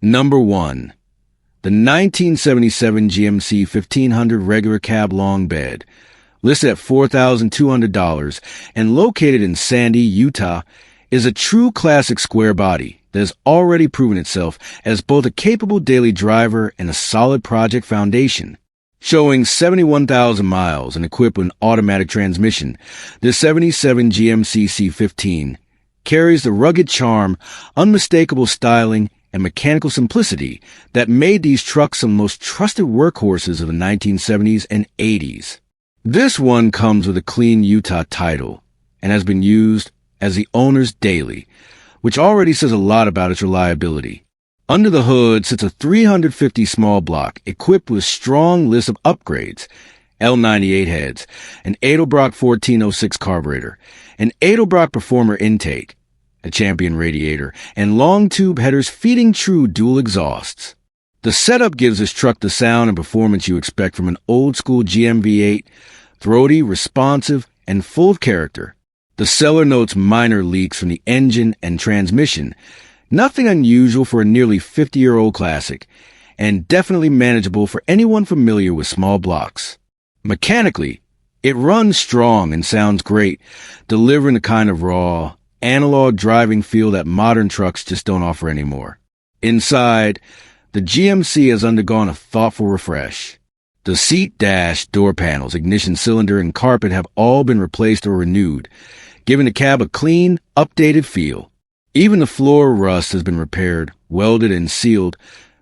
Number 1. The 1977 GMC 1500 regular cab long bed, listed at $4,200 and located in Sandy, Utah, is a true classic square body that has already proven itself as both a capable daily driver and a solid project foundation. Showing 71,000 miles and equipped with an automatic transmission, the 77 GMC C15 carries the rugged charm, unmistakable styling, and mechanical simplicity that made these trucks some of the most trusted workhorses of the 1970s and 80s. This one comes with a clean Utah title and has been used as the owner's daily, which already says a lot about its reliability. Under the hood sits a 350 small block equipped with a strong list of upgrades: L98 heads, an Edelbrock 1406 carburetor, an Edelbrock Performer intake, a Champion radiator, and long tube headers feeding true dual exhausts. The setup gives this truck the sound and performance you expect from an old-school GM V8, throaty, responsive, and full of character. The seller notes minor leaks from the engine and transmission, nothing unusual for a nearly 50-year-old classic, and definitely manageable for anyone familiar with small blocks. Mechanically, it runs strong and sounds great, delivering the kind of raw, analog driving feel that modern trucks just don't offer anymore. Inside, the GMC has undergone a thoughtful refresh. The seat, dash, door panels, ignition cylinder, and carpet have all been replaced or renewed, giving the cab a clean, updated feel. Even the floor rust has been repaired, welded, and sealed,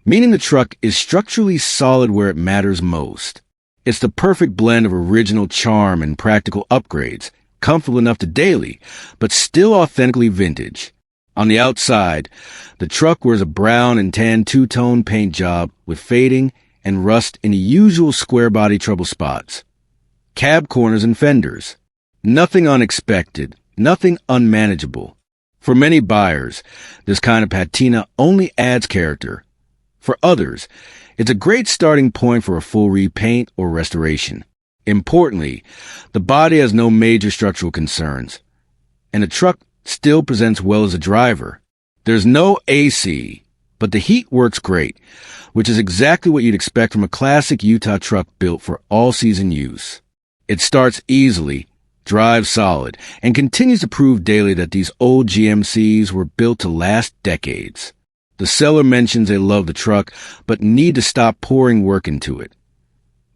meaning the truck is structurally solid where it matters most. It's the perfect blend of original charm and practical upgrades, comfortable enough to daily, but still authentically vintage. On the outside, the truck wears a brown and tan two-tone paint job with fading and rust in the usual square body trouble spots. Cab corners and fenders. Nothing unexpected, nothing unmanageable. For many buyers, this kind of patina only adds character. For others, it's a great starting point for a full repaint or restoration. Importantly, the body has no major structural concerns, and the truck still presents well as a driver. There's no AC, but the heat works great, which is exactly what you'd expect from a classic Utah truck built for all-season use. It starts easily, drives solid, and continues to prove daily that these old GMCs were built to last decades. The seller mentions they love the truck, but need to stop pouring work into it,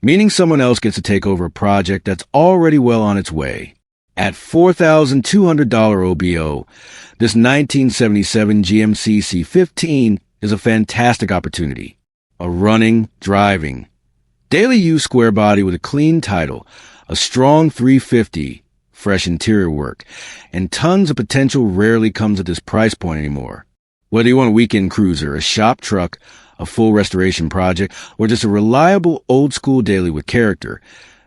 meaning someone else gets to take over a project that's already well on its way. At $4,200 OBO, this 1977 GMC C15 is a fantastic opportunity. A running, driving, daily use square body with a clean title, a strong 350, fresh interior work, and tons of potential rarely comes at this price point anymore. Whether you want a weekend cruiser, a shop truck, a full restoration project, or just a reliable old-school daily with character,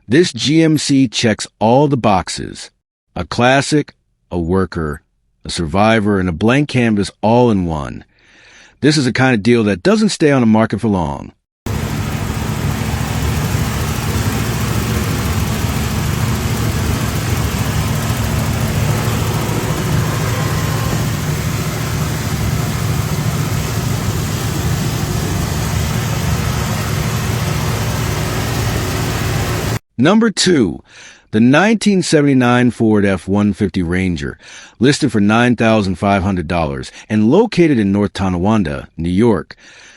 this GMC checks all the boxes. A classic, a worker, a survivor, and a blank canvas all in one. This is the kind of deal that doesn't stay on the market for long. Number 2, the 1979 Ford F-150 Ranger, listed for $9,500 and located in North Tonawanda, New York,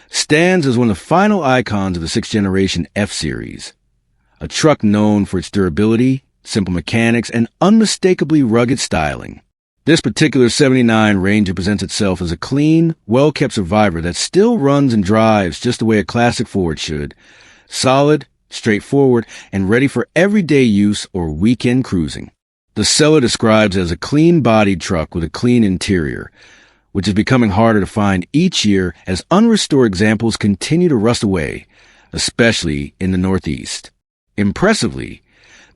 stands as one of the final icons of the 6th generation F-Series. A truck known for its durability, simple mechanics, and unmistakably rugged styling. This particular 79 Ranger presents itself as a clean, well-kept survivor that still runs and drives just the way a classic Ford should. Solid, straightforward, and ready for everyday use or weekend cruising. The seller describes it as a clean-bodied truck with a clean interior, which is becoming harder to find each year as unrestored examples continue to rust away, especially in the Northeast. Impressively,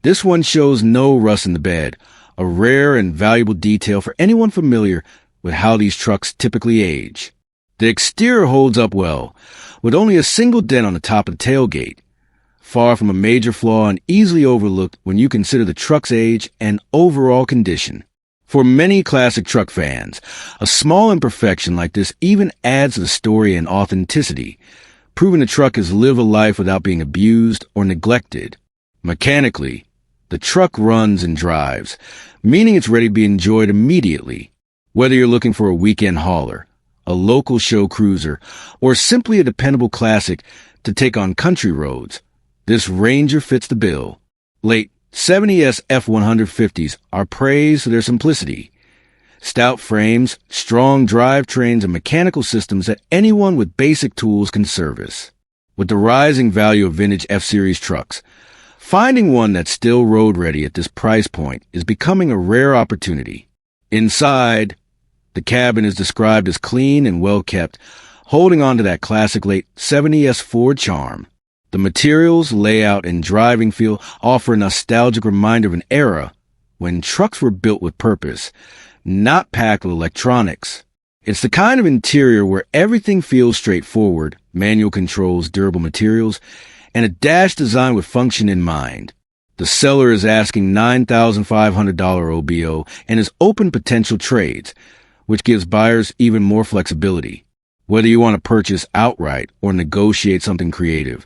this one shows no rust in the bed, a rare and valuable detail for anyone familiar with how these trucks typically age. The exterior holds up well, with only a single dent on the top of the tailgate, far from a major flaw and easily overlooked when you consider the truck's age and overall condition. For many classic truck fans, a small imperfection like this even adds to the story and authenticity, proving the truck has lived a life without being abused or neglected. Mechanically, the truck runs and drives, meaning it's ready to be enjoyed immediately. Whether you're looking for a weekend hauler, a local show cruiser, or simply a dependable classic to take on country roads, this Ranger fits the bill. Late 70S F150s are praised for their simplicity. Stout frames, strong drivetrains, and mechanical systems that anyone with basic tools can service. With the rising value of vintage F-Series trucks, finding one that's still road-ready at this price point is becoming a rare opportunity. Inside, the cabin is described as clean and well-kept, holding on to that classic late 70s Ford charm. The materials, layout, and driving feel offer a nostalgic reminder of an era when trucks were built with purpose, not packed with electronics. It's the kind of interior where everything feels straightforward, manual controls, durable materials, and a dash designed with function in mind. The seller is asking $9,500 OBO and is open potential trades, which gives buyers even more flexibility. Whether you want to purchase outright or negotiate something creative,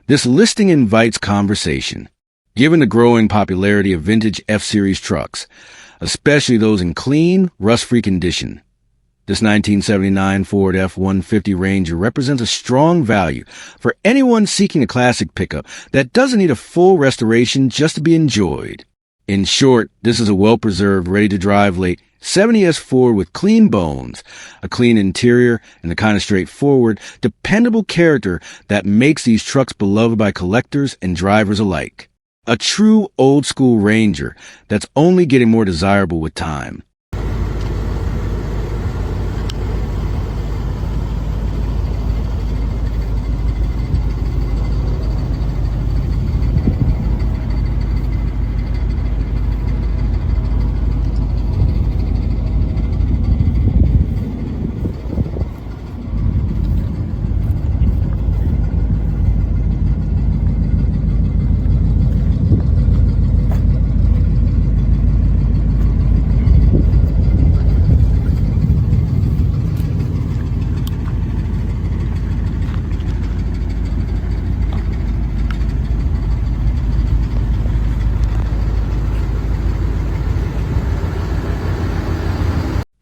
this listing invites conversation. Given the growing popularity of vintage F-Series trucks, especially those in clean, rust-free condition, this 1979 Ford F-150 Ranger represents a strong value for anyone seeking a classic pickup that doesn't need a full restoration just to be enjoyed. In short, this is a well-preserved, ready-to-drive late 70s Ford with clean bones, a clean interior, and the kind of straightforward, dependable character that makes these trucks beloved by collectors and drivers alike. A true old-school Ranger that's only getting more desirable with time.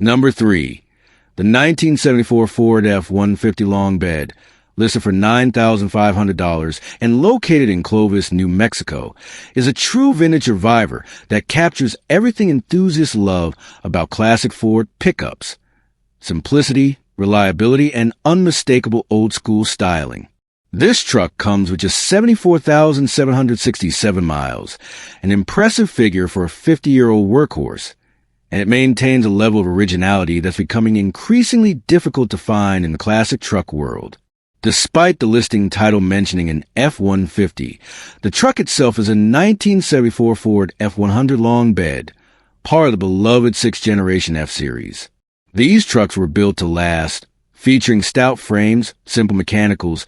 Number 3. The 1974 Ford F-150 long bed, listed for $9,500 and located in Clovis, New Mexico, is a true vintage reviver that captures everything enthusiasts love about classic Ford pickups: simplicity, reliability, and unmistakable old-school styling. This truck comes with just 74,767 miles, an impressive figure for a 50-year-old workhorse, and it maintains a level of originality that's becoming increasingly difficult to find in the classic truck world. Despite the listing title mentioning an F-150, the truck itself is a 1974 Ford F-100 long bed, part of the beloved 6th generation F-Series. These trucks were built to last, featuring stout frames, simple mechanicals,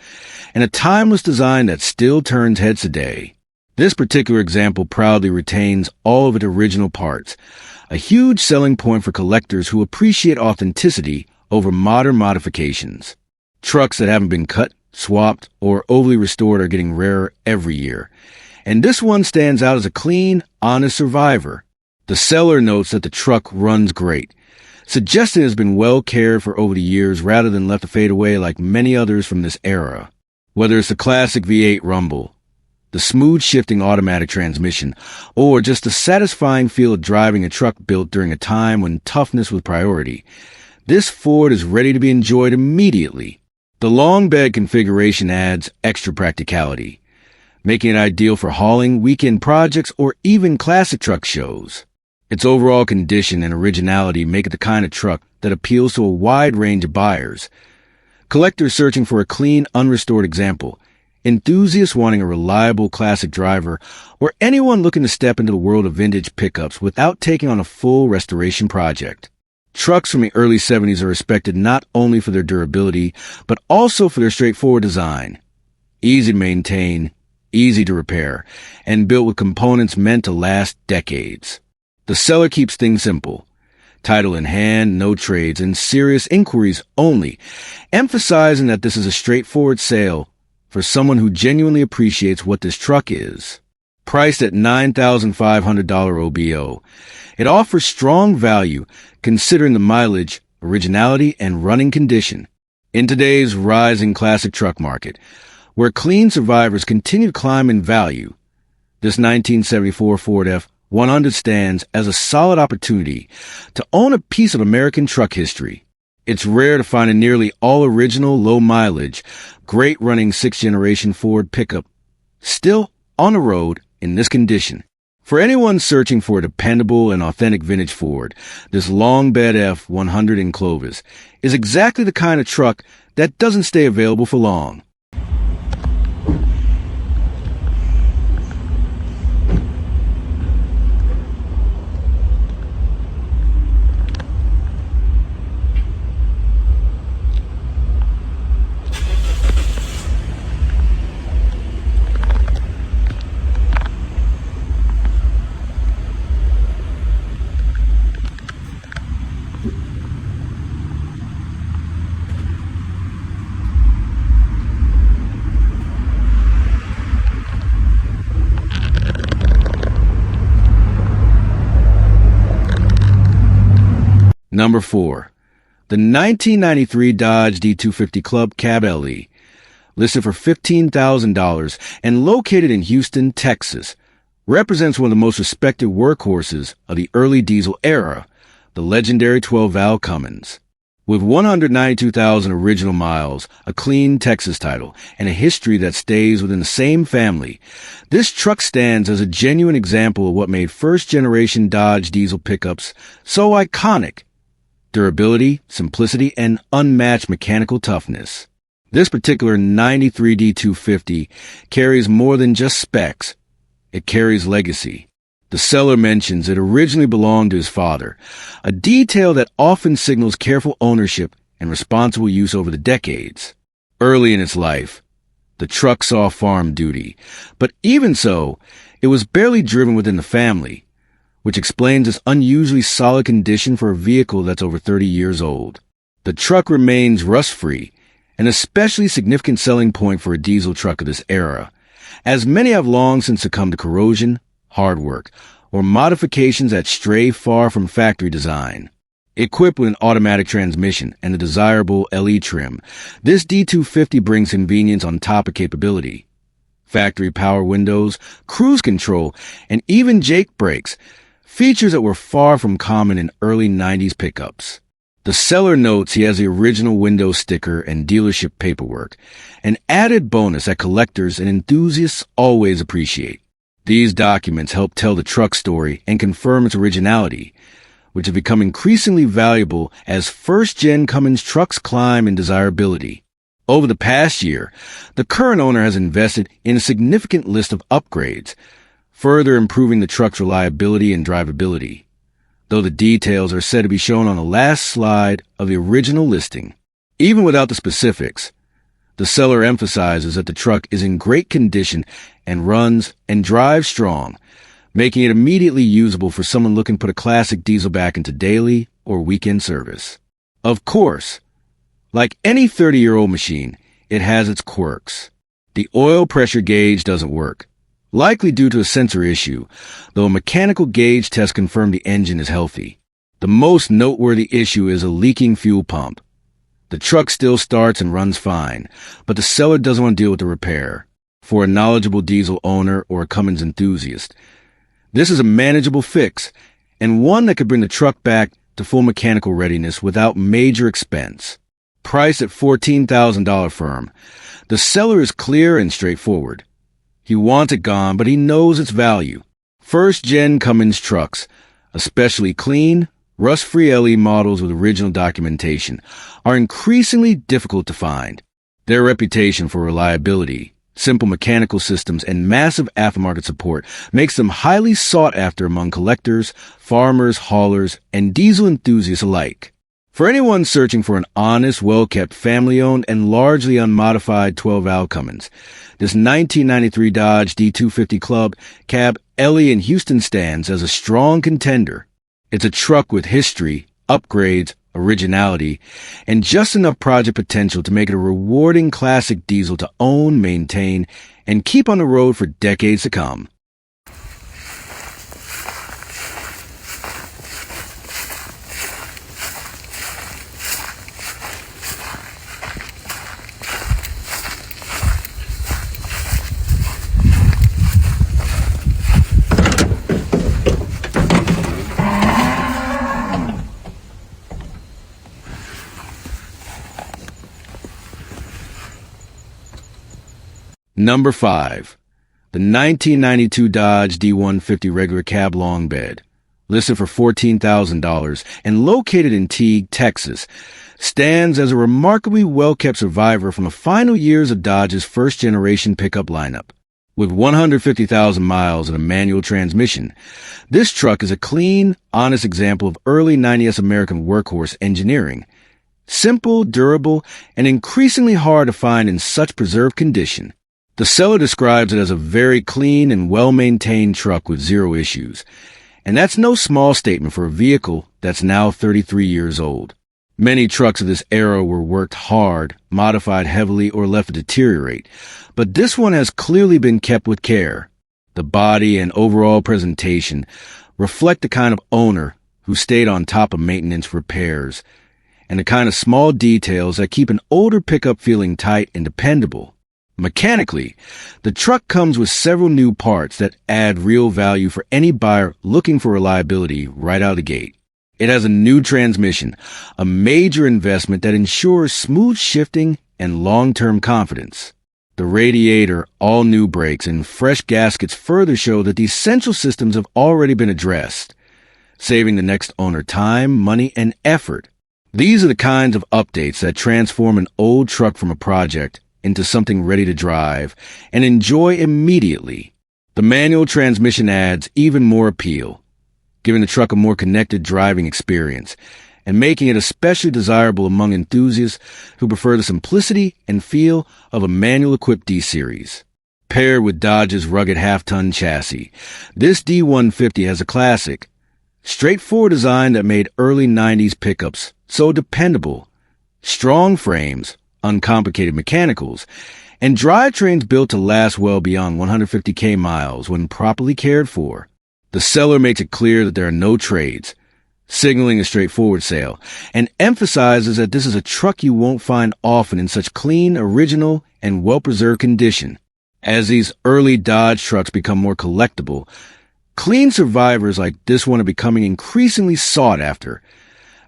and a timeless design that still turns heads today. This particular example proudly retains all of its original parts, a huge selling point for collectors who appreciate authenticity over modern modifications. Trucks that haven't been cut, swapped, or overly restored are getting rarer every year, and this one stands out as a clean, honest survivor. The seller notes that the truck runs great, suggesting it has been well cared for over the years rather than left to fade away like many others from this era. Whether it's the classic V8 rumble, the smooth shifting automatic transmission, or just the satisfying feel of driving a truck built during a time when toughness was priority, this Ford is ready to be enjoyed immediately. The long bed configuration adds extra practicality, making it ideal for hauling, weekend projects, or even classic truck shows. Its overall condition and originality make it the kind of truck that appeals to a wide range of buyers. Collectors searching for a clean, unrestored example, enthusiasts wanting a reliable classic driver, or anyone looking to step into the world of vintage pickups without taking on a full restoration project. Trucks from the early 70s are respected not only for their durability, but also for their straightforward design. Easy to maintain, easy to repair, and built with components meant to last decades. The seller keeps things simple, Title in hand, no trades, and serious inquiries only, emphasizing that this is a straightforward sale for someone who genuinely appreciates what this truck is. Priced at $9,500 OBO, it offers strong value considering the mileage, originality, and running condition. In today's rising classic truck market, where clean survivors continue to climb in value, this 1974 Ford F-100 stands as a solid opportunity to own a piece of American truck history. It's rare to find a nearly all-original, low-mileage, great-running sixth-generation Ford pickup still on the road in this condition. For anyone searching for a dependable and authentic vintage Ford, this long bed F-100 in Clovis is exactly the kind of truck that doesn't stay available for long. Number 4. The 1993 Dodge D250 Club Cab LE, listed for $15,000 and located in Houston, Texas, represents one of the most respected workhorses of the early diesel era, the legendary 12-valve Cummins. With 192,000 original miles, a clean Texas title, and a history that stays within the same family, this truck stands as a genuine example of what made first-generation Dodge diesel pickups so iconic: durability, simplicity, and unmatched mechanical toughness. This particular 93 D250 carries more than just specs. It carries legacy. The seller mentions it originally belonged to his father, a detail that often signals careful ownership and responsible use over the decades. Early in its life, the truck saw farm duty, but even so, it was barely driven within the family, which explains its unusually solid condition for a vehicle that's over 30 years old. The truck remains rust-free, an especially significant selling point for a diesel truck of this era, as many have long since succumbed to corrosion, hard work, or modifications that stray far from factory design. Equipped with an automatic transmission and a desirable LE trim, this D250 brings convenience on top of capability. Factory power windows, cruise control, and even Jake brakes, features that were far from common in early 90s pickups. The seller notes he has the original window sticker and dealership paperwork, an added bonus that collectors and enthusiasts always appreciate. These documents help tell the truck story and confirm its originality, which have become increasingly valuable as first-gen Cummins trucks climb in desirability. Over the past year, the current owner has invested in a significant list of upgrades, further improving the truck's reliability and drivability, though the details are said to be shown on the last slide of the original listing. Even without the specifics, the seller emphasizes that the truck is in great condition and runs and drives strong, making it immediately usable for someone looking to put a classic diesel back into daily or weekend service. Of course, like any 30-year-old machine, it has its quirks. The oil pressure gauge doesn't work, likely due to a sensor issue, though a mechanical gauge test confirmed the engine is healthy. The most noteworthy issue is a leaking fuel pump. The truck still starts and runs fine, but the seller doesn't want to deal with the repair. For a knowledgeable diesel owner or a Cummins enthusiast, this is a manageable fix, and one that could bring the truck back to full mechanical readiness without major expense. Priced at $14,000 firm, the seller is clear and straightforward. He wants it gone, but he knows its value. First-gen Cummins trucks, especially clean, rust-free LE models with original documentation, are increasingly difficult to find. Their reputation for reliability, simple mechanical systems, and massive aftermarket support makes them highly sought after among collectors, farmers, haulers, and diesel enthusiasts alike. For anyone searching for an honest, well-kept, family-owned, and largely unmodified 12-valve Cummins, this 1993 Dodge D250 Club Cab LE in Houston stands as a strong contender. It's a truck with history upgrades, originality, and just enough project potential to make it a rewarding classic diesel to own, maintain, and keep on the road for decades to come. Number 5. The 1992 Dodge D150 regular cab long bed, listed for $14,000 and located in Teague, Texas, stands as a remarkably well-kept survivor from the final years of Dodge's first-generation pickup lineup. With 150,000 miles and a manual transmission, this truck is a clean, honest example of early 90s American workhorse engineering. Simple, durable, and increasingly hard to find in such preserved condition. The seller describes it as a very clean and well-maintained truck with zero issues. And that's no small statement for a vehicle that's now 33 years old. Many trucks of this era were worked hard, modified heavily, or left to deteriorate. But this one has clearly been kept with care. The body and overall presentation reflect the kind of owner who stayed on top of maintenance repairs, and the kind of small details that keep an older pickup feeling tight and dependable. Mechanically, the truck comes with several new parts that add real value for any buyer looking for reliability right out of the gate. It has a new transmission, a major investment that ensures smooth shifting and long-term confidence. The radiator, all new brakes, and fresh gaskets further show that the essential systems have already been addressed, saving the next owner time, money, and effort. These are the kinds of updates that transform an old truck from a project into something ready to drive and enjoy immediately. The manual transmission adds even more appeal, giving the truck a more connected driving experience and making it especially desirable among enthusiasts who prefer the simplicity and feel of a manual-equipped D-Series. Paired with Dodge's rugged half-ton chassis, this D150 has a classic, straightforward design that made early 90s pickups so dependable. Strong frames, uncomplicated mechanicals, and drivetrains built to last well beyond 150K miles when properly cared for. The seller makes it clear that there are no trades, signaling a straightforward sale, and emphasizes that this is a truck you won't find often in such clean, original, and well-preserved condition. As these early Dodge trucks become more collectible, clean survivors like this one are becoming increasingly sought after,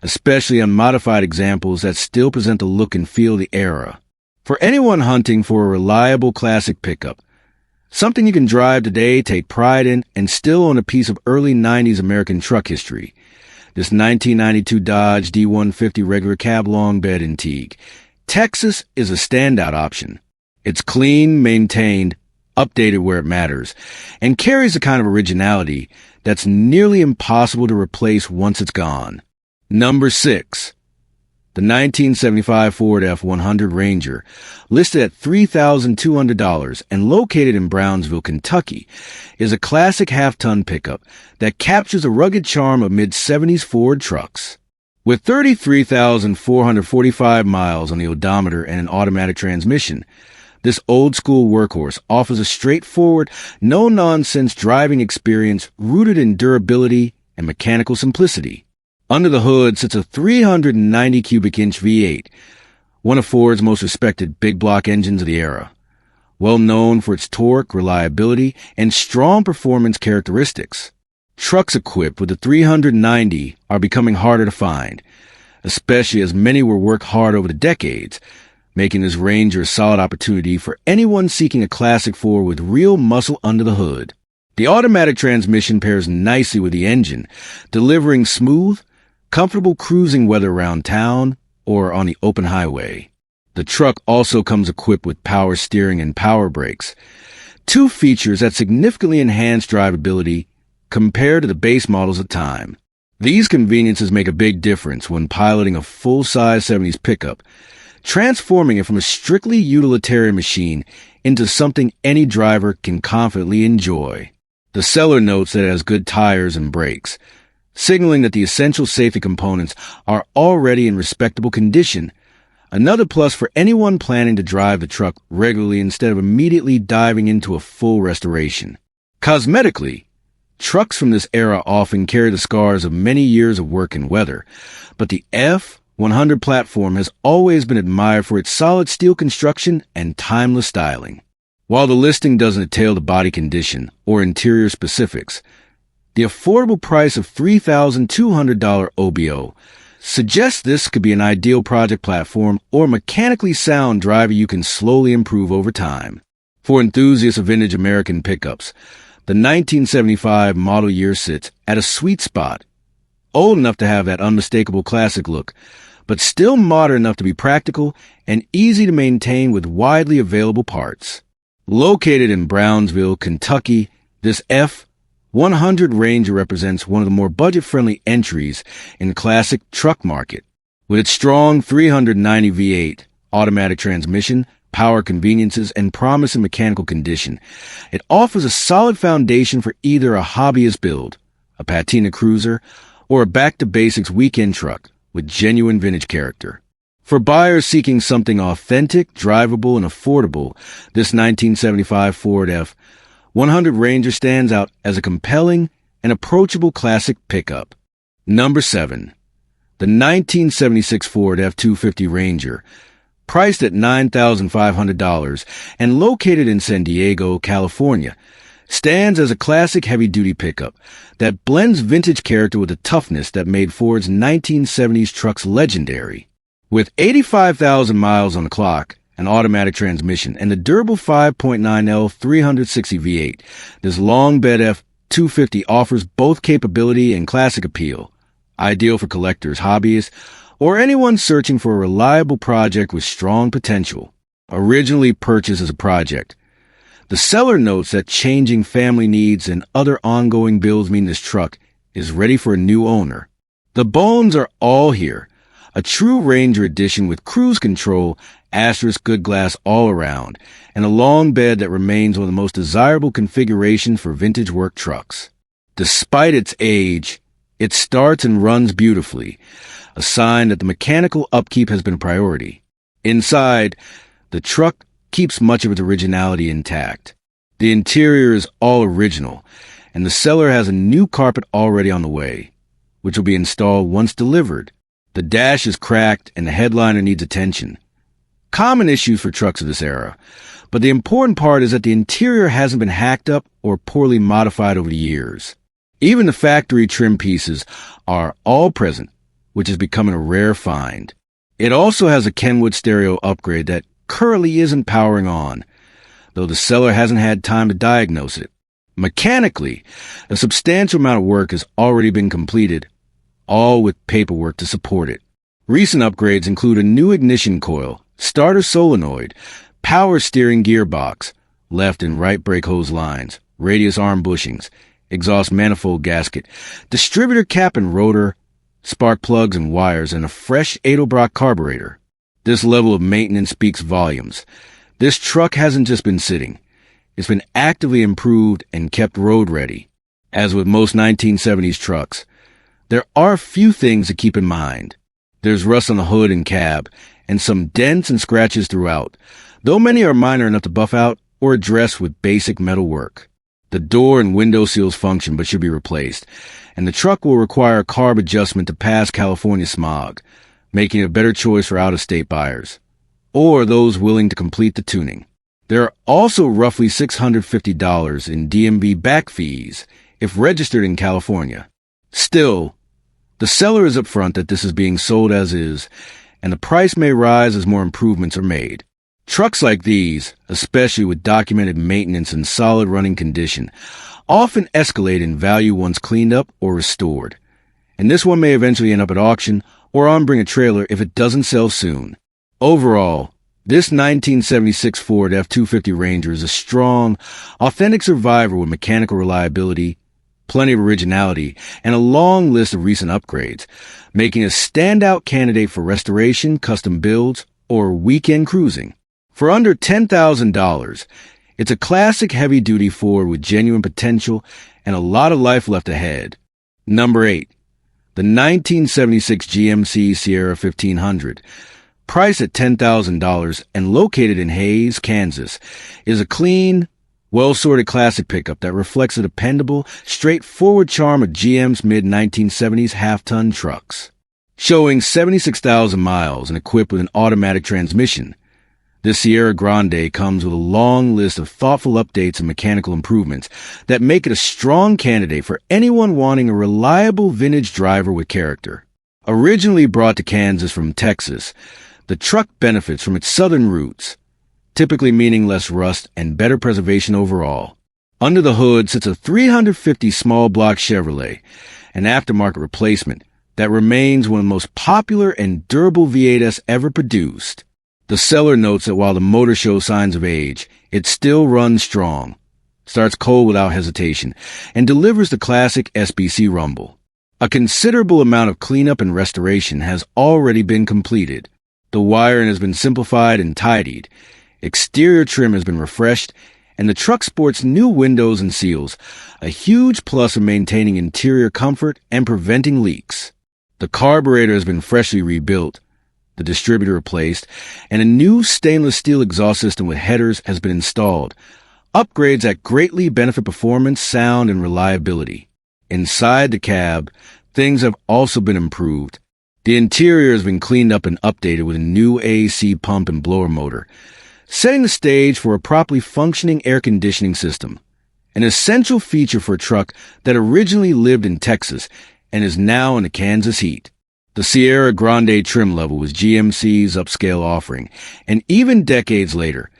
especially on modified examples that still present the look and feel of the era. For anyone hunting for a reliable classic pickup, something you can drive today, take pride in, and still own a piece of early 90s American truck history, this 1992 Dodge D150 regular cab long bed in Teague, Texas is a standout option. It's clean, maintained, updated where it matters, and carries a kind of originality that's nearly impossible to replace once it's gone. Number 6. The 1975 Ford F-100 Ranger, listed at $3,200 and located in Brownsville, Kentucky, is a classic half-ton pickup that captures the rugged charm of mid-70s Ford trucks. With 33,445 miles on the odometer and an automatic transmission, this old-school workhorse offers a straightforward, no-nonsense driving experience rooted in durability and mechanical simplicity. Under the hood sits a 390 cubic inch V8, one of Ford's most respected big block engines of the era, well known for its torque, reliability, and strong performance characteristics. Trucks equipped with the 390 are becoming harder to find, especially as many were worked hard over the decades, making this Ranger a solid opportunity for anyone seeking a classic Ford with real muscle under the hood. The automatic transmission pairs nicely with the engine, delivering smooth, comfortable cruising whether around town or on the open highway. The truck also comes equipped with power steering and power brakes, two features that significantly enhance drivability compared to the base models at the time. These conveniences make a big difference when piloting a full-size 70s pickup, transforming it from a strictly utilitarian machine into something any driver can confidently enjoy. The seller notes that it has good tires and brakes, signaling that the essential safety components are already in respectable condition. Another plus for anyone planning to drive the truck regularly instead of immediately diving into a full restoration. Cosmetically, trucks from this era often carry the scars of many years of work and weather, but the F-100 platform has always been admired for its solid steel construction and timeless styling. While the listing doesn't detail the body condition or interior specifics, the affordable price of $3,200 OBO suggests this could be an ideal project platform or mechanically sound driver you can slowly improve over time. For enthusiasts of vintage American pickups, the 1975 model year sits at a sweet spot, old enough to have that unmistakable classic look, but still modern enough to be practical and easy to maintain with widely available parts. Located in Brownsville, Kentucky, this F-100 Ranger represents one of the more budget-friendly entries in the classic truck market. With its strong 390 V8 automatic transmission, power conveniences, and promise in mechanical condition, it offers a solid foundation for either a hobbyist build, a patina cruiser, or a back-to-basics weekend truck with genuine vintage character. For buyers seeking something authentic, drivable, and affordable, this 1975 Ford F-100 Ranger stands out as a compelling and approachable classic pickup. Number 7. The 1976 Ford F-250 Ranger, priced at $9,500 and located in San Diego, California, stands as a classic heavy-duty pickup that blends vintage character with the toughness that made Ford's 1970s trucks legendary. With 85,000 miles on the clock, an automatic transmission, and the durable 5.9L 360 V8, this long bed F-250 offers both capability and classic appeal, ideal for collectors, hobbyists, or anyone searching for a reliable project with strong potential. Originally purchased as a project, the seller notes that changing family needs and other ongoing bills mean this truck is ready for a new owner. The bones are all here. A true Ranger edition with cruise control, good glass all around, and a long bed that remains one of the most desirable configurations for vintage work trucks. Despite its age, it starts and runs beautifully, a sign that the mechanical upkeep has been a priority. Inside, the truck keeps much of its originality intact. The interior is all original, and the seller has a new carpet already on the way, which will be installed once delivered. The dash is cracked and the headliner needs attention. Common issues for trucks of this era, but the important part is that the interior hasn't been hacked up or poorly modified over the years. Even the factory trim pieces are all present, which is becoming a rare find. It also has a Kenwood stereo upgrade that currently isn't powering on, though the seller hasn't had time to diagnose it. Mechanically, a substantial amount of work has already been completed, all with paperwork to support it. Recent upgrades include a new ignition coil, starter solenoid, power steering gearbox, left and right brake hose lines, radius arm bushings, exhaust manifold gasket, distributor cap and rotor, spark plugs and wires, and a fresh Edelbrock carburetor. This level of maintenance speaks volumes. This truck hasn't just been sitting. It's been actively improved and kept road ready. As with most 1970s trucks, there are a few things to keep in mind. There's rust on the hood and cab, and some dents and scratches throughout, though many are minor enough to buff out or address with basic metal work. The door and window seals function but should be replaced, and the truck will require a carb adjustment to pass California smog, making it a better choice for out-of-state buyers, or those willing to complete the tuning. There are also roughly $650 in DMV back fees if registered in California. Still, the seller is upfront that this is being sold as is, and the price may rise as more improvements are made. Trucks like these, especially with documented maintenance and solid running condition, often escalate in value once cleaned up or restored, and this one may eventually end up at auction or on Bring a Trailer if it doesn't sell soon. Overall, this 1976 Ford F-250 Ranger is a strong, authentic survivor with mechanical reliability, plenty of originality, and a long list of recent upgrades, making a standout candidate for restoration, custom builds, or weekend cruising. For under $10,000, it's a classic heavy-duty Ford with genuine potential and a lot of life left ahead. Number 8. The 1976 GMC Sierra 1500, priced at $10,000 and located in Hays, Kansas, is a clean, well-sorted classic pickup that reflects the dependable, straightforward charm of GM's mid-1970s half-ton trucks. Showing 76,000 miles and equipped with an automatic transmission, this Sierra Grande comes with a long list of thoughtful updates and mechanical improvements that make it a strong candidate for anyone wanting a reliable vintage driver with character. Originally brought to Kansas from Texas, the truck benefits from its southern roots, typically meaning less rust and better preservation overall. Under the hood sits a 350 small block Chevrolet, an aftermarket replacement that remains one of the most popular and durable V8s ever produced. The seller notes that while the motor shows signs of age, it still runs strong, starts cold without hesitation, and delivers the classic SBC rumble. A considerable amount of cleanup and restoration has already been completed. The wiring has been simplified and tidied, exterior trim has been refreshed, and the truck sports new windows and seals, a huge plus of maintaining interior comfort and preventing leaks. The carburetor has been freshly rebuilt, the distributor replaced, and a new stainless steel exhaust system with headers has been installed, upgrades that greatly benefit performance, sound, and reliability. Inside the cab, things have also been improved. The interior has been cleaned up and updated with a new AC pump and blower motor, setting the stage for a properly functioning air conditioning system, an essential feature for a truck that originally lived in Texas and is now in the Kansas heat. The Sierra Grande trim level was GMC's upscale offering, and even decades later,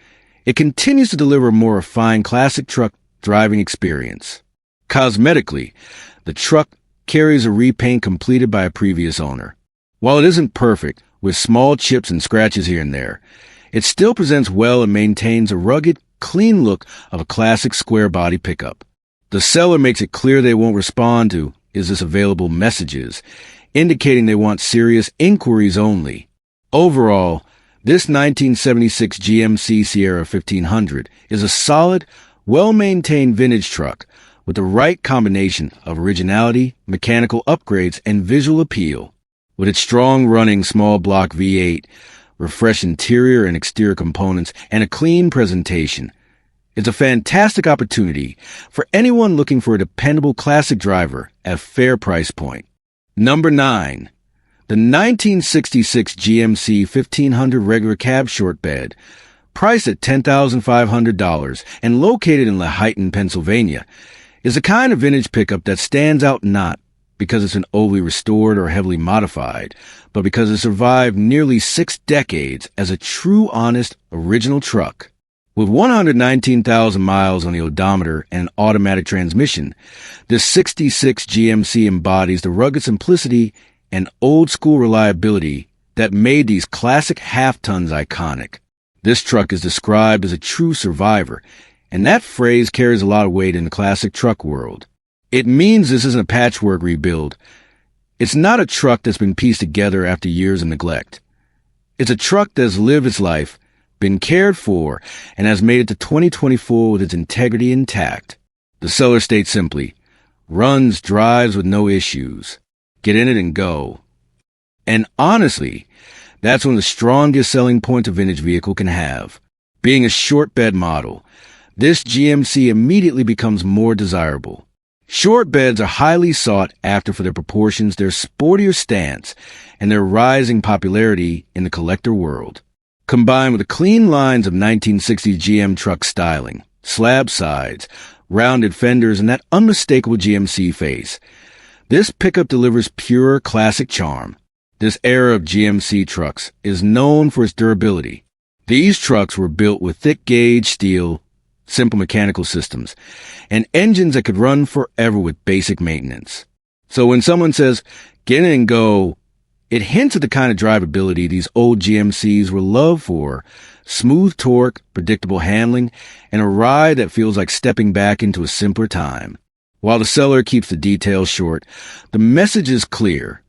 it continues to deliver a more refined classic truck driving experience. Cosmetically, the truck carries a repaint completed by a previous owner. While it isn't perfect, with small chips and scratches here and there, it still presents well and maintains a rugged, clean look of a classic square body pickup. The seller makes it clear they won't respond to "Is this available?" messages, indicating they want serious inquiries only. Overall, this 1976 GMC Sierra 1500 is a solid, well-maintained vintage truck with the right combination of originality, mechanical upgrades, and visual appeal. With its strong-running small block V8, refreshed interior and exterior components, and a clean presentation, it's a fantastic opportunity for anyone looking for a dependable classic driver at a fair price point. Number 9. The 1966 GMC 1500 regular cab short bed, priced at $10,500 and located in Lehighton, Pennsylvania, is a kind of vintage pickup that stands out not because it's been overly restored or heavily modified, but because it survived nearly 6 decades as a true, honest, original truck. With 119,000 miles on the odometer and an automatic transmission, this 66 GMC embodies the rugged simplicity and old-school reliability that made these classic half-tons iconic. This truck is described as a true survivor, and that phrase carries a lot of weight in the classic truck world. It means this isn't a patchwork rebuild. It's not a truck that's been pieced together after years of neglect. It's a truck that's lived its life, been cared for, and has made it to 2024 with its integrity intact. The seller states simply, runs, drives with no issues. Get in it and go. And honestly, that's one of the strongest selling points a vintage vehicle can have. Being a short bed model, this GMC immediately becomes more desirable. Short beds are highly sought after for their proportions, their sportier stance, and their rising popularity in the collector world. Combined with the clean lines of 1960s GM truck styling, slab sides, rounded fenders, and that unmistakable GMC face, this pickup delivers pure classic charm. This era of GMC trucks is known for its durability. These trucks were built with thick gauge steel, simple mechanical systems, and engines that could run forever with basic maintenance. So when someone says, get in and go, it hints at the kind of drivability these old GMCs were loved for: smooth torque, predictable handling, and a ride that feels like stepping back into a simpler time. While the seller keeps the details short, the message is clear.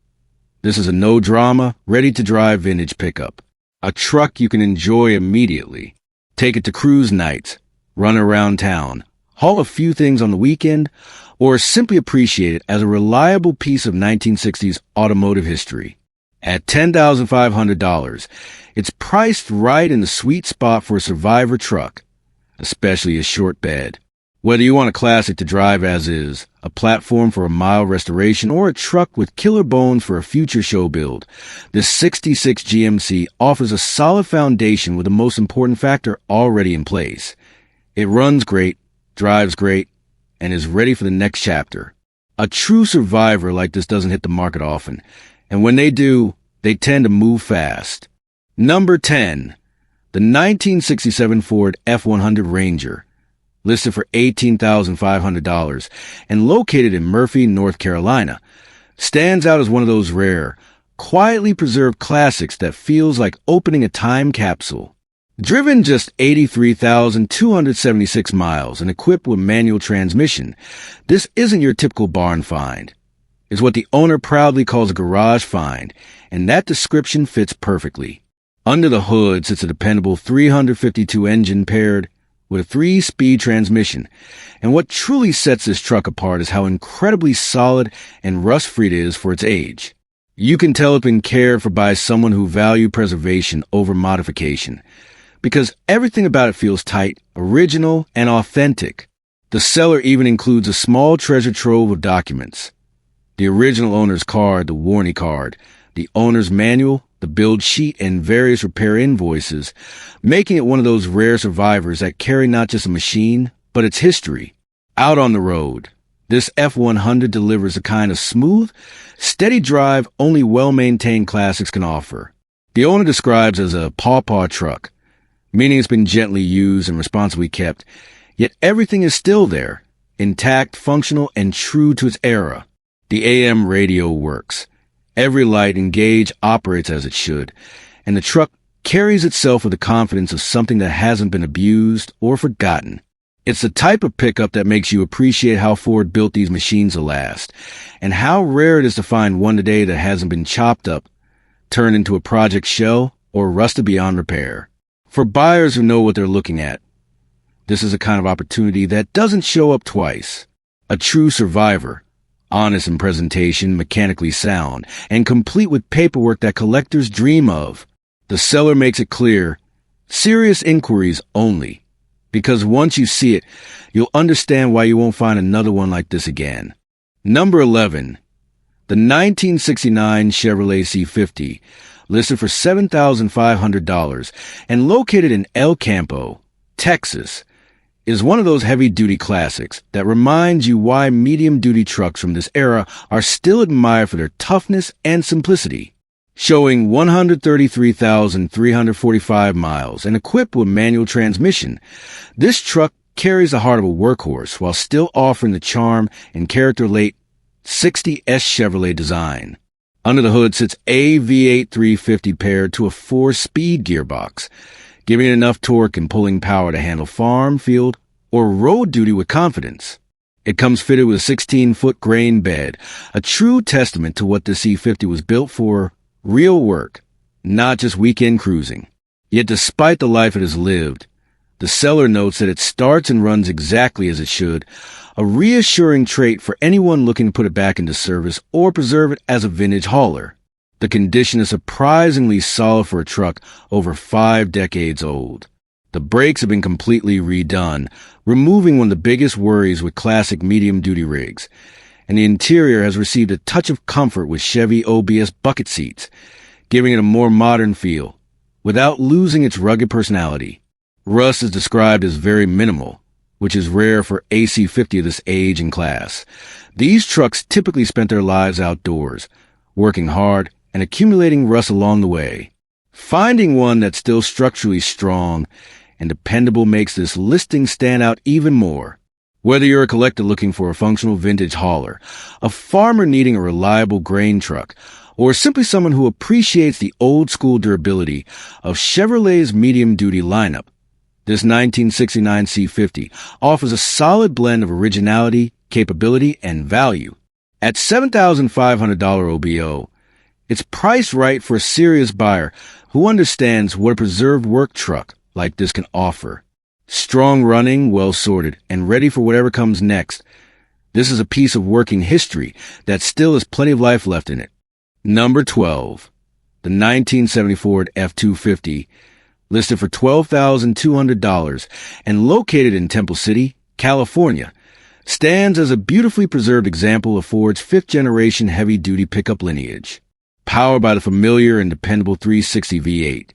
This is a no-drama, ready-to-drive vintage pickup. A truck you can enjoy immediately. Take it to cruise nights, run around town, haul a few things on the weekend, or simply appreciate it as a reliable piece of 1960s automotive history. At $10,500, it's priced right in the sweet spot for a survivor truck, especially a short bed. Whether you want a classic to drive as is, a platform for a mild restoration, or a truck with killer bones for a future show build, this 66 GMC offers a solid foundation with the most important factor already in place. It runs great, drives great, and is ready for the next chapter. A true survivor like this doesn't hit the market often, and when they do, they tend to move fast. Number 10. The 1967 Ford F-100 Ranger, listed for $18,500 and located in Murphy, North Carolina, stands out as one of those rare, quietly preserved classics that feels like opening a time capsule. Driven just 83,276 miles and equipped with manual transmission, this isn't your typical barn find. It's what the owner proudly calls a garage find, and that description fits perfectly. Under the hood sits a dependable 352 engine paired with a 3-speed transmission, and what truly sets this truck apart is how incredibly solid and rust-free it is for its age. You can tell it's been cared for by someone who valued preservation over modification, because everything about it feels tight, original, and authentic. The seller even includes a small treasure trove of documents: the original owner's card, the warranty card, the owner's manual, the build sheet, and various repair invoices, making it one of those rare survivors that carry not just a machine, but its history. Out on the road, this F-100 delivers a kind of smooth, steady drive only well-maintained classics can offer. The owner describes as a pawpaw truck, meaning it's been gently used and responsibly kept, yet everything is still there, intact, functional, and true to its era. The AM radio works. Every light and gauge operates as it should, and the truck carries itself with the confidence of something that hasn't been abused or forgotten. It's the type of pickup that makes you appreciate how Ford built these machines to last, and how rare it is to find one today that hasn't been chopped up, turned into a project shell, or rusted beyond repair. For buyers who know what they're looking at, this is a kind of opportunity that doesn't show up twice. A true survivor, honest in presentation, mechanically sound, and complete with paperwork that collectors dream of. The seller makes it clear, serious inquiries only, because once you see it, you'll understand why you won't find another one like this again. Number 11. The 1969 Chevrolet C50, listed for $7,500 and located in El Campo, Texas, is one of those heavy-duty classics that reminds you why medium-duty trucks from this era are still admired for their toughness and simplicity. Showing 133,345 miles and equipped with manual transmission, this truck carries the heart of a workhorse while still offering the charm and character late 60s Chevrolet design. Under the hood sits a V8 350 paired to a 4-speed gearbox, giving it enough torque and pulling power to handle farm, field, or road duty with confidence. It comes fitted with a 16-foot grain bed, a true testament to what the C50 was built for: real work, not just weekend cruising. Yet despite the life it has lived, the seller notes that it starts and runs exactly as it should, a reassuring trait for anyone looking to put it back into service or preserve it as a vintage hauler. The condition is surprisingly solid for a truck over 5 decades old. The brakes have been completely redone, removing one of the biggest worries with classic medium-duty rigs, and the interior has received a touch of comfort with Chevy OBS bucket seats, giving it a more modern feel, without losing its rugged personality. Rust is described as very minimal, which is rare for a C50 of this age and class. These trucks typically spent their lives outdoors, working hard and accumulating rust along the way. Finding one that's still structurally strong and dependable makes this listing stand out even more. Whether you're a collector looking for a functional vintage hauler, a farmer needing a reliable grain truck, or simply someone who appreciates the old-school durability of Chevrolet's medium-duty lineup, this 1969 C50 offers a solid blend of originality, capability, and value. At $7,500 OBO, it's priced right for a serious buyer who understands what a preserved work truck like this can offer. Strong running, well sorted, and ready for whatever comes next. This is a piece of working history that still has plenty of life left in it. Number 12. The 1970 Ford F-250, listed for $12,200 and located in Temple City, California, stands as a beautifully preserved example of Ford's fifth-generation heavy-duty pickup lineage. Powered by the familiar and dependable 360 V8,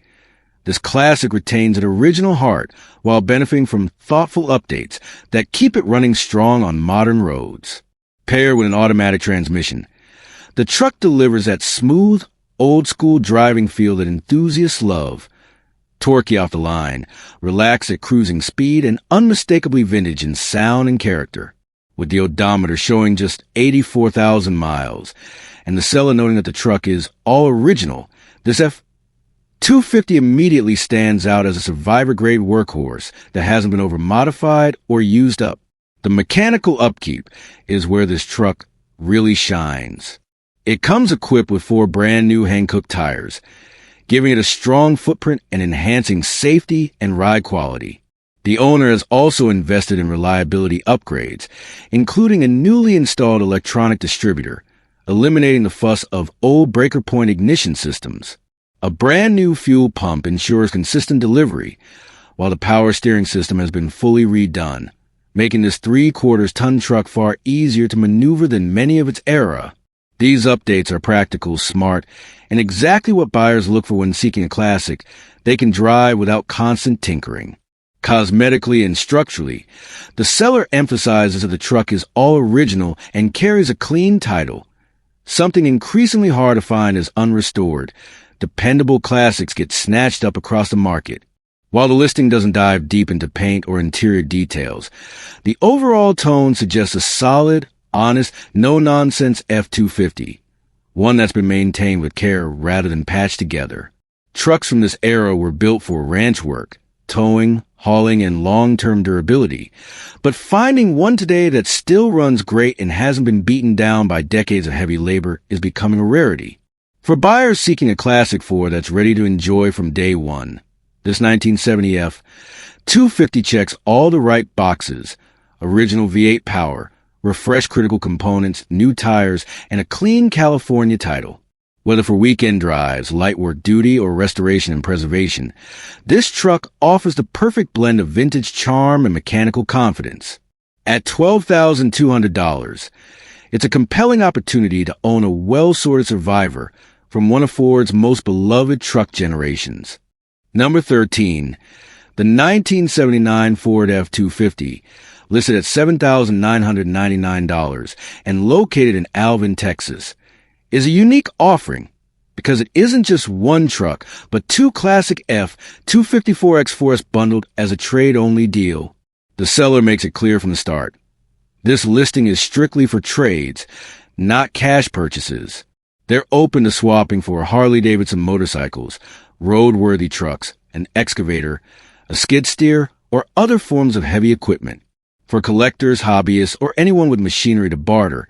this classic retains an original heart while benefiting from thoughtful updates that keep it running strong on modern roads. Paired with an automatic transmission, the truck delivers that smooth, old-school driving feel that enthusiasts love. Torquey off the line, relaxed at cruising speed, and unmistakably vintage in sound and character. With the odometer showing just 84,000 miles, and the seller noting that the truck is all original, this F-250 immediately stands out as a survivor-grade workhorse that hasn't been over-modified or used up. The mechanical upkeep is where this truck really shines. It comes equipped with 4 brand-new Hankook tires, giving it a strong footprint and enhancing safety and ride quality. The owner has also invested in reliability upgrades, including a newly installed electronic distributor, eliminating the fuss of old breaker point ignition systems. A brand-new fuel pump ensures consistent delivery, while the power steering system has been fully redone, making this 3/4-ton truck far easier to maneuver than many of its era. These updates are practical, smart, and exactly what buyers look for when seeking a classic they can drive without constant tinkering. Cosmetically and structurally, the seller emphasizes that the truck is all original and carries a clean title, something increasingly hard to find as unrestored. Dependable classics get snatched up across the market. While the listing doesn't dive deep into paint or interior details, the overall tone suggests a solid, honest, no-nonsense F-250, one that's been maintained with care rather than patched together. Trucks from this era were built for ranch work, towing, hauling, and long-term durability, but finding one today that still runs great and hasn't been beaten down by decades of heavy labor is becoming a rarity. For buyers seeking a classic Ford that's ready to enjoy from day one, this 1970 F-250 checks all the right boxes: original V8 power, refreshed critical components, new tires, and a clean California title. Whether for weekend drives, light work duty, or restoration and preservation, this truck offers the perfect blend of vintage charm and mechanical confidence. At $12,200, it's a compelling opportunity to own a well-sorted survivor from one of Ford's most beloved truck generations. Number 13, the 1979 Ford F-250, listed at $7,999 and located in Alvin, Texas, is a unique offering because it isn't just one truck, but 2 classic F-254X4S bundled as a trade-only deal. The seller makes it clear from the start. This listing is strictly for trades, not cash purchases. They're open to swapping for Harley-Davidson motorcycles, roadworthy trucks, an excavator, a skid steer, or other forms of heavy equipment. For collectors, hobbyists, or anyone with machinery to barter,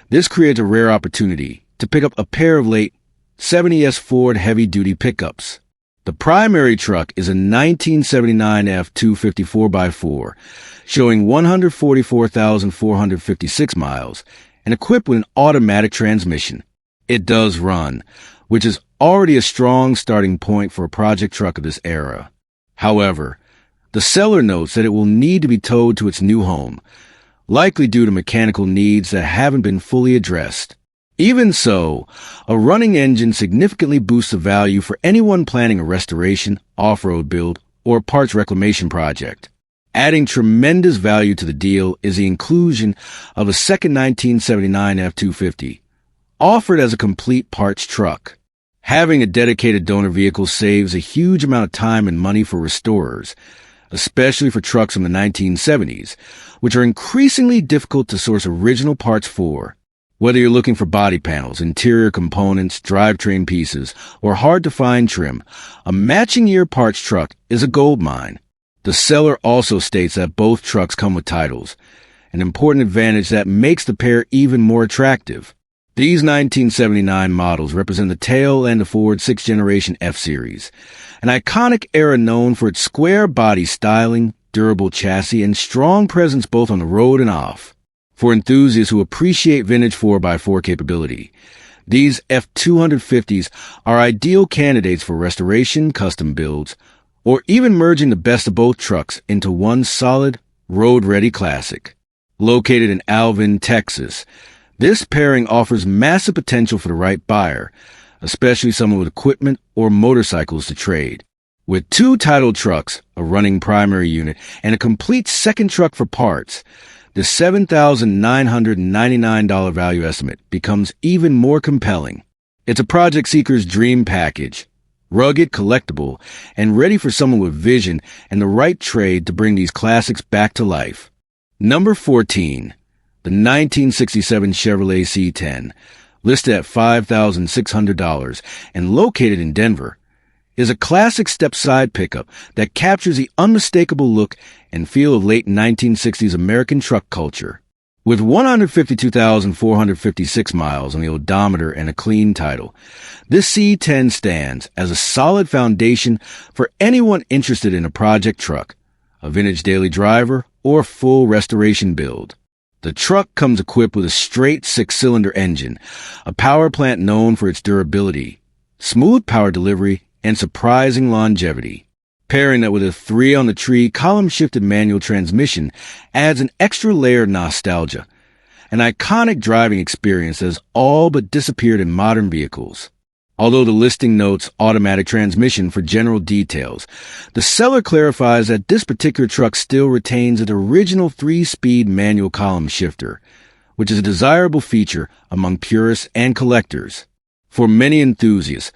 this creates a rare opportunity to pick up a pair of late 70s Ford heavy-duty pickups. The primary truck is a 1979 F-250 4x4, showing 144,456 miles, and equipped with an automatic transmission. It does run, which is already a strong starting point for a project truck of this era. However, the seller notes that it will need to be towed to its new home, likely due to mechanical needs that haven't been fully addressed. Even so, a running engine significantly boosts the value for anyone planning a restoration, off-road build, or parts reclamation project. Adding tremendous value to the deal is the inclusion of a second 1979 F-250, offered as a complete parts truck. Having a dedicated donor vehicle saves a huge amount of time and money for restorers, especially for trucks from the 1970s, which are increasingly difficult to source original parts for. Whether you're looking for body panels, interior components, drivetrain pieces, or hard-to-find trim, a matching year parts truck is a goldmine. The seller also states that both trucks come with titles, an important advantage that makes the pair even more attractive. These 1979 models represent the tail end of Ford's 6th generation F-Series, an iconic era known for its square body styling, durable chassis and strong presence both on the road and off. For enthusiasts who appreciate vintage 4x4 capability, these F250s are ideal candidates for restoration, custom builds, or even merging the best of both trucks into one solid, road-ready classic. Located in Alvin, Texas, this pairing offers massive potential for the right buyer, especially someone with equipment or motorcycles to trade. With two titled trucks, a running primary unit, and a complete second truck for parts, the $7,999 value estimate becomes even more compelling. It's a project seeker's dream package, rugged, collectible, and ready for someone with vision and the right trade to bring these classics back to life. Number 14, the 1967 Chevrolet C10, listed at $5,600 and located in Denver, is a classic step-side pickup that captures the unmistakable look and feel of late 1960s American truck culture. With 152,456 miles on the odometer and a clean title, this C10 stands as a solid foundation for anyone interested in a project truck, a vintage daily driver, or a full restoration build. The truck comes equipped with a straight six-cylinder engine, a power plant known for its durability, smooth power delivery, and surprising longevity. Pairing that with a 3-on-the-tree column-shifted manual transmission adds an extra layer of nostalgia, an iconic driving experience that has all but disappeared in modern vehicles. Although the listing notes automatic transmission for general details, the seller clarifies that this particular truck still retains its original 3-speed manual column shifter, which is a desirable feature among purists and collectors. For many enthusiasts,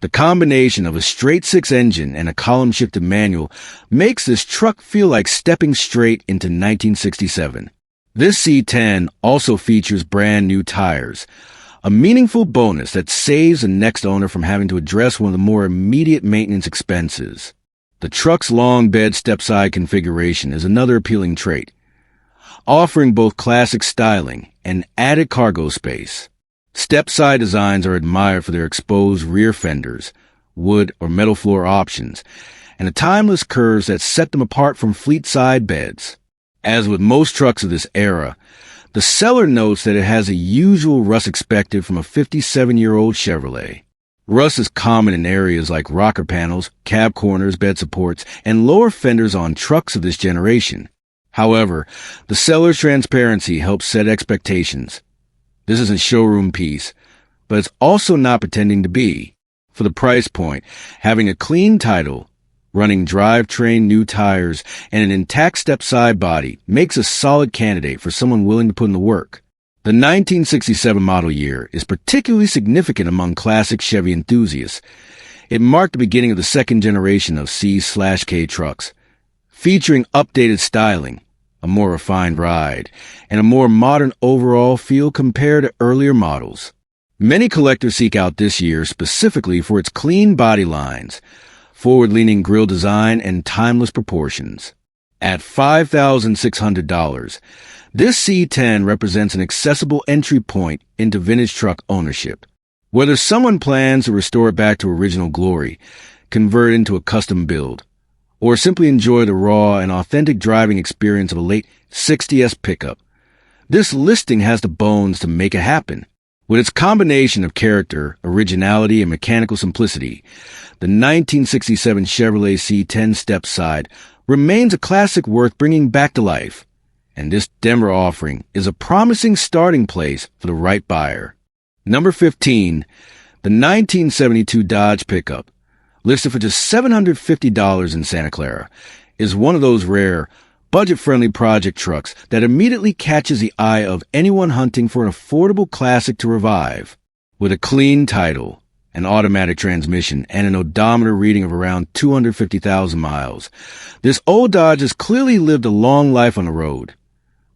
the combination of a straight-six engine and a column-shifted manual makes this truck feel like stepping straight into 1967. This C10 also features brand new tires, a meaningful bonus that saves the next owner from having to address one of the more immediate maintenance expenses. The truck's long bed step-side configuration is another appealing trait, offering both classic styling and added cargo space. Step-side designs are admired for their exposed rear fenders, wood or metal floor options, and the timeless curves that set them apart from fleet-side beds. As with most trucks of this era, the seller notes that it has the usual rust expected from a 57-year-old Chevrolet. Rust is common in areas like rocker panels, cab corners, bed supports, and lower fenders on trucks of this generation. However, the seller's transparency helps set expectations. This isn't showroom piece, but it's also not pretending to be. For the price point, having a clean title, running drivetrain new tires, and an intact step-side body makes a solid candidate for someone willing to put in the work. The 1967 model year is particularly significant among classic Chevy enthusiasts. It marked the beginning of the second generation of C/K trucks, featuring updated styling, a more refined ride, and a more modern overall feel compared to earlier models. Many collectors seek out this year specifically for its clean body lines, forward-leaning grille design, and timeless proportions. At $5,600, this C10 represents an accessible entry point into vintage truck ownership. Whether someone plans to restore it back to original glory, convert it into a custom build, or simply enjoy the raw and authentic driving experience of a late 60s pickup, this listing has the bones to make it happen. With its combination of character, originality, and mechanical simplicity, the 1967 Chevrolet C10 step-side remains a classic worth bringing back to life, and this Denver offering is a promising starting place for the right buyer. Number 15, the 1972 Dodge pickup, listed for just $750 in Santa Clara, is one of those rare, budget-friendly project trucks that immediately catches the eye of anyone hunting for an affordable classic to revive. With a clean title, an automatic transmission, and an odometer reading of around 250,000 miles, this old Dodge has clearly lived a long life on the road.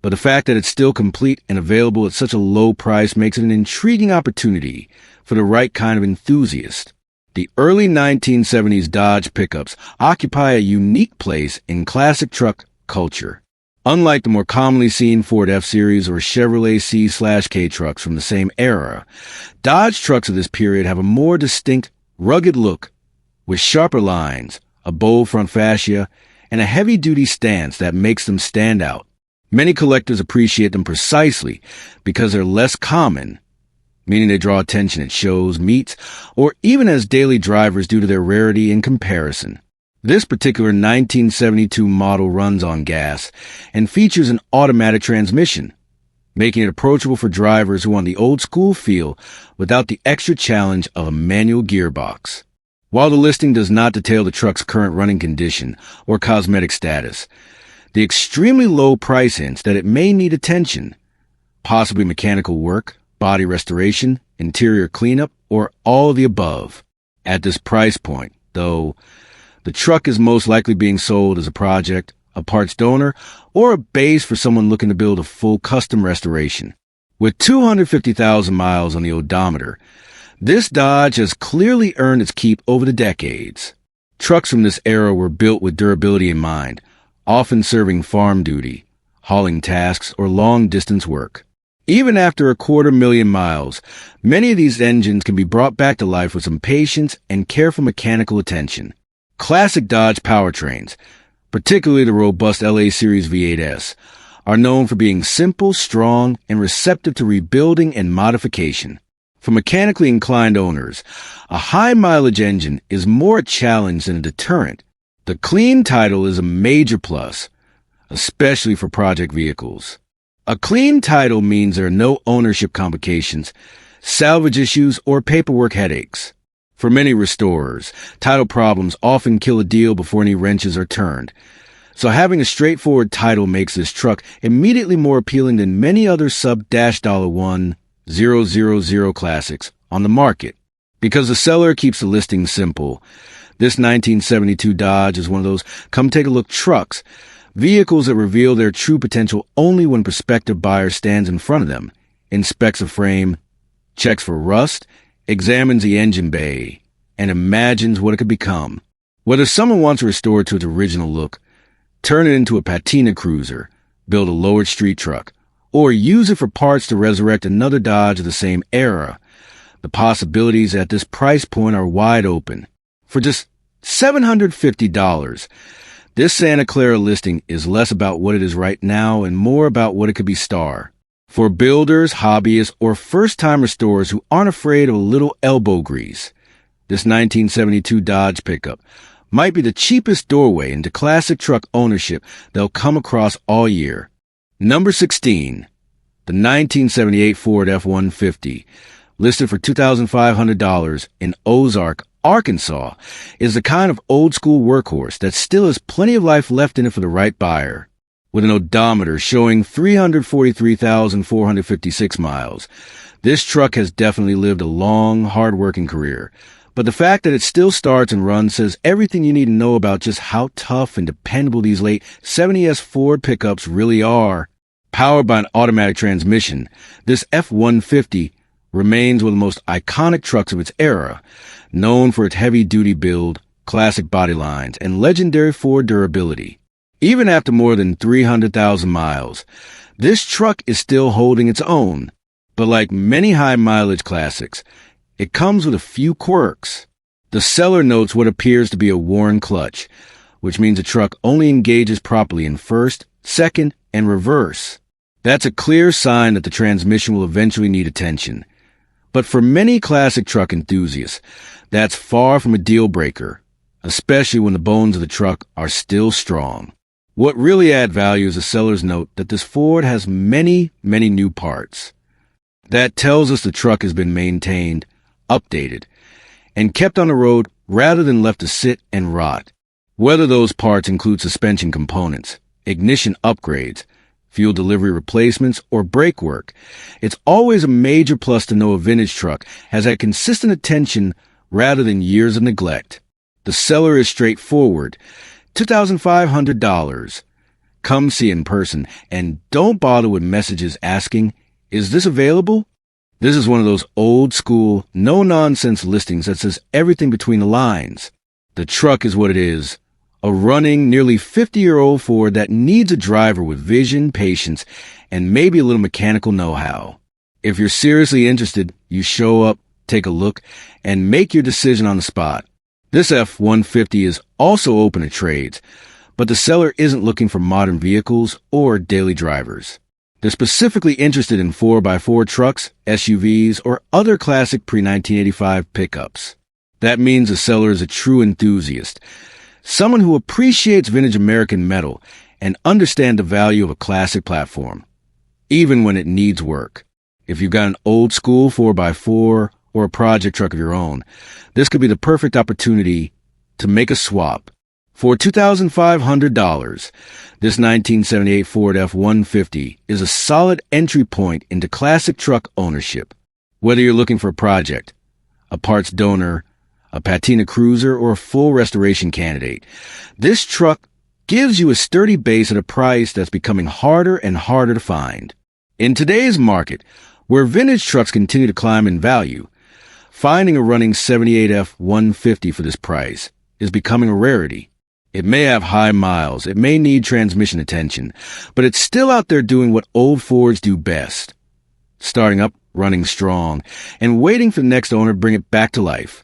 But the fact that it's still complete and available at such a low price makes it an intriguing opportunity for the right kind of enthusiast. The early 1970s Dodge pickups occupy a unique place in classic truck culture. Unlike the more commonly seen Ford F-Series or Chevrolet C/K trucks from the same era, Dodge trucks of this period have a more distinct, rugged look, with sharper lines, a bold front fascia, and a heavy-duty stance that makes them stand out. Many collectors appreciate them precisely because they're less common, meaning they draw attention at shows, meets, or even as daily drivers due to their rarity in comparison. This particular 1972 model runs on gas and features an automatic transmission, making it approachable for drivers who want the old-school feel without the extra challenge of a manual gearbox. While the listing does not detail the truck's current running condition or cosmetic status, the extremely low price hints that it may need attention, possibly mechanical work, body restoration, interior cleanup, or all of the above. At this price point, though, the truck is most likely being sold as a project, a parts donor, or a base for someone looking to build a full custom restoration. With 250,000 miles on the odometer, this Dodge has clearly earned its keep over the decades. Trucks from this era were built with durability in mind, often serving farm duty, hauling tasks, or long-distance work. Even after 250,000 miles, many of these engines can be brought back to life with some patience and careful mechanical attention. Classic Dodge powertrains, particularly the robust LA Series V8S, are known for being simple, strong, and receptive to rebuilding and modification. For mechanically inclined owners, a high-mileage engine is more a challenge than a deterrent. The clean title is a major plus, especially for project vehicles. A clean title means there are no ownership complications, salvage issues, or paperwork headaches. For many restorers, title problems often kill a deal before any wrenches are turned. So having a straightforward title makes this truck immediately more appealing than many other sub-$1,000 classics on the market. Because the seller keeps the listing simple, this 1972 Dodge is one of those come-take-a-look trucks, vehicles that reveal their true potential only when prospective buyer stands in front of them, inspects a frame, checks for rust, examines the engine bay, and imagines what it could become. Whether someone wants to restore it to its original look, turn it into a patina cruiser, build a lowered street truck, or use it for parts to resurrect another Dodge of the same era, the possibilities at this price point are wide open. For just $750, this Santa Clara listing is less about what it is right now and more about what it could be star. For builders, hobbyists, or first-time restorers who aren't afraid of a little elbow grease, this 1972 Dodge pickup might be the cheapest doorway into classic truck ownership they'll come across all year. Number 16, the 1978 Ford F-150, listed for $2,500 in Ozark, Arkansas, is the kind of old-school workhorse that still has plenty of life left in it for the right buyer. With an odometer showing 343,456 miles, this truck has definitely lived a long, hard-working career. But the fact that it still starts and runs says everything you need to know about just how tough and dependable these late 70s Ford pickups really are. Powered by an automatic transmission, this F-150 remains one of the most iconic trucks of its era, known for its heavy-duty build, classic body lines, and legendary Ford durability. Even after more than 300,000 miles, this truck is still holding its own. But like many high-mileage classics, it comes with a few quirks. The seller notes what appears to be a worn clutch, which means the truck only engages properly in first, second, and reverse. That's a clear sign that the transmission will eventually need attention. But for many classic truck enthusiasts, that's far from a deal breaker, especially when the bones of the truck are still strong. What really adds value is the seller's note that this Ford has many, many new parts. That tells us the truck has been maintained, updated, and kept on the road rather than left to sit and rot. Whether those parts include suspension components, ignition upgrades, fuel delivery replacements, or brake work, it's always a major plus to know a vintage truck has had consistent attention rather than years of neglect. The seller is straightforward. $2,500. Come see in person, and don't bother with messages asking, "Is this available?" This is one of those old-school, no-nonsense listings that says everything between the lines. The truck is what it is, a running, nearly 50-year-old Ford that needs a driver with vision, patience, and maybe a little mechanical know-how. If you're seriously interested, you show up, take a look, and make your decision on the spot. This F-150 is also open to trades, but the seller isn't looking for modern vehicles or daily drivers. They're specifically interested in 4x4 trucks, SUVs, or other classic pre-1985 pickups. That means the seller is a true enthusiast, someone who appreciates vintage American metal and understands the value of a classic platform, even when it needs work. If you've got an old-school 4x4 or a project truck of your own, this could be the perfect opportunity to make a swap. For $2,500, this 1978 Ford F-150 is a solid entry point into classic truck ownership. Whether you're looking for a project, a parts donor, a patina cruiser, or a full restoration candidate, this truck gives you a sturdy base at a price that's becoming harder and harder to find. In today's market, where vintage trucks continue to climb in value, finding a running 78 F-150 for this price is becoming a rarity. It may have high miles, it may need transmission attention, but it's still out there doing what old Fords do best: starting up, running strong, and waiting for the next owner to bring it back to life.